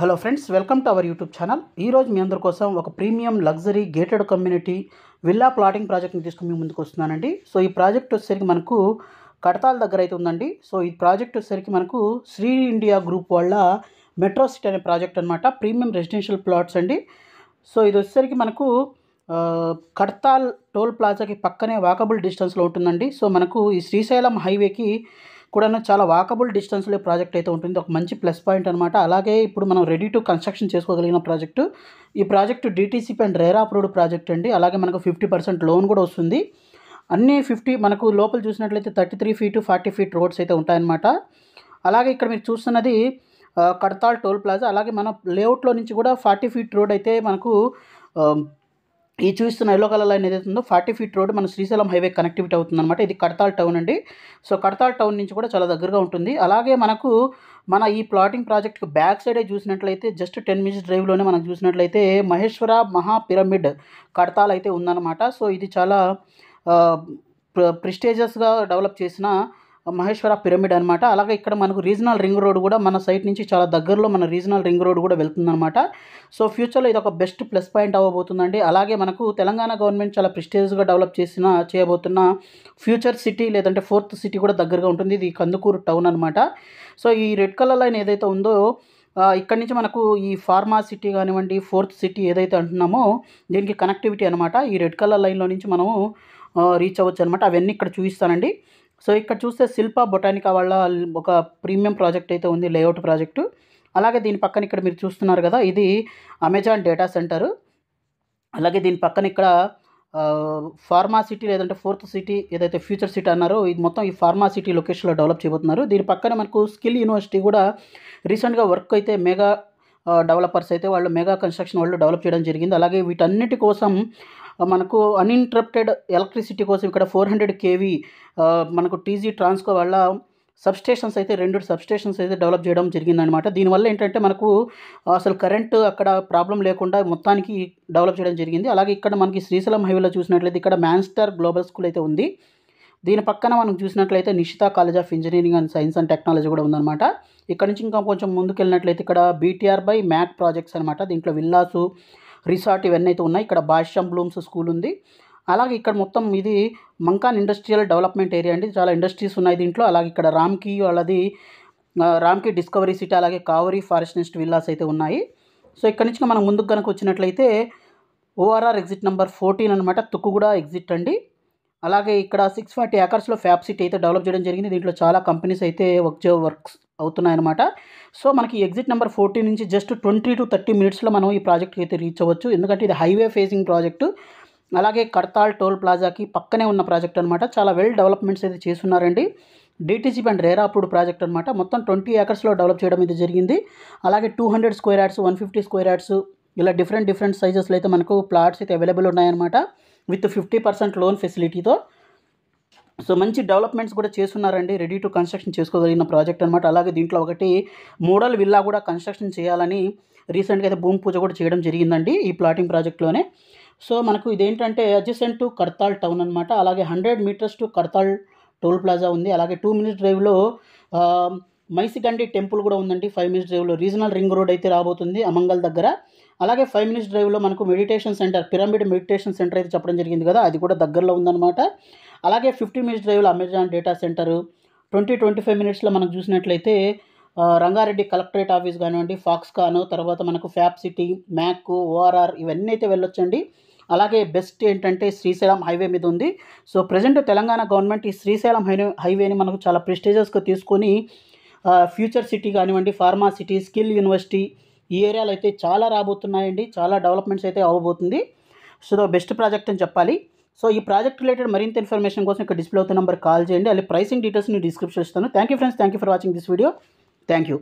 Hello friends, welcome to our YouTube channel. ఈరోజు మీ అందరి కోసం ఒక premium luxury gated community villa plotting ప్రాజెక్ట్ని తీసుకుని మీ ముందుకు వస్తున్నానండి. సో ఈ ప్రాజెక్ట్ వచ్చేసరికి మనకు కడతాల దగ్గర అయితే ఉందండి. సో ఈ ప్రాజెక్ట్ వచ్చేసరికి మనకు శ్రీ ఇండియా గ్రూప్ వాళ్ళ మెట్రో సిటీ అనే ప్రాజెక్ట్ అనమాట. ప్రీమియం రెసిడెన్షియల్ ప్లాట్స్ అండి. సో ఇది వచ్చేసరికి మనకు కడతాల్ టోల్ ప్లాజాకి పక్కనే వాకబుల్ డిస్టెన్స్లో ఉంటుందండి. సో మనకు ఈ శ్రీశైలం హైవేకి కూడా చాలా వాకబుల్ డిస్టెన్స్లో ప్రాజెక్ట్ అయితే ఉంటుంది. ఒక మంచి ప్లస్ పాయింట్ అనమాట. అలాగే ఇప్పుడు మనం రెడీ టు కన్స్ట్రక్షన్ చేసుకోగలిగిన ప్రాజెక్టు. ఈ project DTCP and RERA approved project అండి. అలాగే మనకు 50% లోన్ కూడా వస్తుంది. అన్నీ 50 మనకు లోపల చూసినట్లయితే 33 ఫీట్ 40 ఫీట్ రోడ్స్ అయితే ఉంటాయన్నమాట. అలాగే ఇక్కడ మీరు చూస్తున్నది కడతాల్ టోల్ ప్లాజా. అలాగే మన లేఅవుట్లో నుంచి కూడా 40 ఫీట్ రోడ్ అయితే మనకు ఈ చూస్తున్న ఎల్లో కలర్ లైన్ ఏదైతే ఉందో 40 ఫీట్ రోడ్ మన శ్రీశైలం హైవే కనెక్టివిటీ అవుతుందన్నమాట. ఇది కడతాల్ టౌన్ అండి. సో కడతాల్ టౌన్ నుంచి కూడా చాలా దగ్గరగా ఉంటుంది. అలాగే మనకు మన ఈ ప్లాటింగ్ ప్రాజెక్ట్కి బ్యాక్ సైడే చూసినట్లయితే జస్ట్ 10 మినిట్స్ డ్రైవ్లోనే మనం చూసినట్లయితే మహేశ్వర మహా పిరమిడ్ కడతాల్ అయితే ఉందన్నమాట. సో ఇది చాలా ప్రెస్టీజియస్గా డెవలప్ చేసిన మహేశ్వర పిరమిడ్ అనమాట. అలాగే ఇక్కడ మనకు రీజనల్ రింగ్ రోడ్ కూడా మన సైట్ నుంచి చాలా దగ్గరలో మన రీజనల్ రింగ్ రోడ్ కూడా వెళ్తుందన్నమాట. సో ఫ్యూచర్లో ఇది ఒక బెస్ట్ ప్లస్ పాయింట్ అవ్వబోతుందండి. అలాగే మనకు తెలంగాణ గవర్నమెంట్ చాలా ప్రెస్టీజియస్గా డెవలప్ చేయబోతున్న ఫ్యూచర్ సిటీ లేదంటే 4th సిటీ కూడా దగ్గరగా ఉంటుంది. ఇది కందుకూరు టౌన్ అనమాట. సో ఈ రెడ్ కలర్ లైన్ ఏదైతే ఉందో ఇక్కడి నుంచి మనకు ఈ ఫార్మా సిటీ కానివ్వండి 4th సిటీ ఏదైతే అంటున్నామో దీనికి కనెక్టివిటీ అనమాట. ఈ రెడ్ కలర్ లైన్లో నుంచి మనము రీచ్ అవ్వచ్చు అనమాట. అవన్నీ ఇక్కడ చూపిస్తానండి. సో ఇక్కడ చూస్తే శిల్పా బొటానికా వాళ్ళ ఒక ప్రీమియం ప్రాజెక్ట్ అయితే ఉంది, లేఅవుట్ ప్రాజెక్టు. అలాగే దీని పక్కన ఇక్కడ మీరు చూస్తున్నారు కదా, ఇది అమెజాన్ డేటా సెంటరు. అలాగే దీని పక్కన ఇక్కడ ఫార్మా సిటీ లేదంటే 4th సిటీ ఏదైతే ఫ్యూచర్ సిటీ అన్నారో ఇది మొత్తం ఈ ఫార్మా సిటీ లొకేషన్లో డెవలప్ చేయబోతున్నారు. దీని పక్కన మనకు స్కిల్ యూనివర్సిటీ కూడా రీసెంట్గా వర్క్ అయితే మెగా డెవలపర్స్ అయితే వాళ్ళు మెగా కన్స్ట్రక్షన్ వాళ్ళు డెవలప్ చేయడం జరిగింది. అలాగే వీటన్నిటి కోసం మనకు అన్ఇంటరప్టెడ్ ఎలక్ట్రిసిటీ కోసం ఇక్కడ 400 kV మనకు టీజీ ట్రాన్స్కో వల్ల సబ్స్టేషన్స్ అయితే 2 సబ్స్టేషన్స్ అయితే డెవలప్ చేయడం జరిగిందనమాట. దీనివల్ల ఏంటంటే మనకు అసలు కరెంటు అక్కడ ప్రాబ్లం లేకుండా మొత్తానికి డెవలప్ చేయడం జరిగింది. అలాగే ఇక్కడ మనకి శ్రీశైలం హైవేలో చూసినట్లయితే ఇక్కడ మ్యాన్స్టర్ గ్లోబల్ స్కూల్ అయితే ఉంది. దీని పక్కన మనం చూసినట్లయితే Nishita college of engineering and science and technology కూడా ఉందన్నమాట. ఇక్కడ నుంచి ఇంకా కొంచెం ముందుకు వెళ్ళినట్లయితే ఇక్కడ బీటీఆర్ బై మ్యాక్ ప్రాజెక్ట్స్ అనమాట. దీంట్లో విల్లాసు రిసార్ట్ ఇవన్నీ అయితే ఉన్నాయి. ఇక్కడ భాష్యం బ్లూమ్స్ స్కూల్ ఉంది. అలాగే ఇక్కడ మొత్తం ఇది మంకాన్ ఇండస్ట్రియల్ డెవలప్మెంట్ ఏరియా అండి. చాలా ఇండస్ట్రీస్ ఉన్నాయి దీంట్లో. అలాగే ఇక్కడ రామ్కి డిస్కవరీ సిటీ అలాగే కావరి ఫారెస్ట్ నెస్ట్ విల్లాస్ అయితే ఉన్నాయి. సో ఇక్కడ నుంచి మనం ముందుకు కనుక వచ్చినట్లయితే ఓఆర్ఆర్ ఎగ్జిట్ నెంబర్ 14 అనమాట, తుక్కుగూడ ఎగ్జిట్ అండి. అలాగే ఇక్కడ 640 acresలో ఫ్యాబ్ సిటీ అయితే డెవలప్ చేయడం జరిగింది. దీంట్లో చాలా కంపెనీస్ అయితే వర్క్స్ అవుతున్నాయన్నమాట. సో మనకి ఎగ్జిట్ నెంబర్ 14 నుంచి జస్ట్ 20 to 30 మినిట్స్లో మనం ఈ ప్రాజెక్ట్కి అయితే రీచ్ అవ్వచ్చు. ఎందుకంటే ఇది హైవే ఫేసింగ్ ప్రాజెక్టు. అలాగే కడతాల్ టోల్ ప్లాజాకి పక్కనే ఉన్న ప్రాజెక్ట్ అనమాట. చాలా వెల్ డెవలప్మెంట్స్ అయితే చేస్తున్నారండి. DTCP and RERA approved project అనమాట. మొత్తం 20 acresలో డెవలప్ చేయడం అయితే జరిగింది. అలాగే 200 square yards 150 square yards ఇలా డిఫరెంట్ సైజెస్లో అయితే మనకు ప్లాట్స్ అయితే అవైలబుల్ ఉన్నాయన్నమాట విత్ 50% లోన్ ఫెసిలిటీతో. సో మంచి డెవలప్మెంట్స్ కూడా చేస్తున్నారండి. రెడీ టు కన్స్ట్రక్షన్ చేసుకోగలిగిన ప్రాజెక్ట్ అనమాట. అలాగే దీంట్లో ఒకటి మోడల్ విల్లా కూడా కన్స్ట్రక్షన్ చేయాలని రీసెంట్గా అయితే భూమి పూజ కూడా చేయడం జరిగిందండి ఈ ప్లాటింగ్ ప్రాజెక్ట్లోనే. సో మనకు ఇదేంటంటే అడ్జసెంట్ టు కడతాల్ టౌన్ అనమాట. అలాగే 100 meters to Kadthal toll plaza ఉంది. అలాగే 2 minutes డ్రైవ్లో మైసిగండి టెంపుల్ కూడా ఉందండి. 5 minutes డ్రైవ్లో రీజనల్ రింగ్ రోడ్ అయితే రాబోతుంది అమంగల్ దగ్గర. అలాగే 5 minutes డ్రైవ్లో మనకు meditation centre pyramid meditation centre అయితే చెప్పడం జరిగింది కదా, అది కూడా దగ్గరలో ఉందన్నమాట. అలాగే 50 minutes డ్రైవ్లో అమెజాన్ డేటా సెంటరు. 20-25 minutesలో మనం చూసినట్లయితే రంగారెడ్డి కలెక్టరేట్ ఆఫీస్ కానివ్వండి, ఫాక్స్కాన్, తర్వాత మనకు ఫ్యాబ్ సిటీ, మ్యాక్, ఓఆర్ఆర్ ఇవన్నీ అయితే వెళ్ళొచ్చండి. అలాగే బెస్ట్ ఏంటంటే శ్రీశైలం హైవే మీద ఉంది. సో ప్రజెంట్ తెలంగాణ గవర్నమెంట్ ఈ శ్రీశైలం హైవేని మనకు చాలా ప్రెస్టీజియస్గా తీసుకొని ఫ్యూచర్ సిటీ కానివ్వండి, ఫార్మా సిటీ, స్కిల్ యూనివర్సిటీ ఈ ఏరియాలో అయితే చాలా రాబోతున్నాయండి. చాలా డెవలప్మెంట్స్ అయితే అవ్వబోతుంది. సో బెస్ట్ ప్రాజెక్ట్ అని చెప్పాలి. సో ఈ ప్రాజెక్ట్ రిలేటెడ్ మరింత ఇన్ఫర్మేషన్ కోసం ఇక్కడ డిస్ప్లే అవుతున్న నెంబర్ కాల్ చేయండి. అలాగే ప్రైసింగ్ డీటెయిల్స్ నేను డిస్క్రిప్షన్ ఇస్తాను. Thank you friends, thank you for watching this video. Thank you.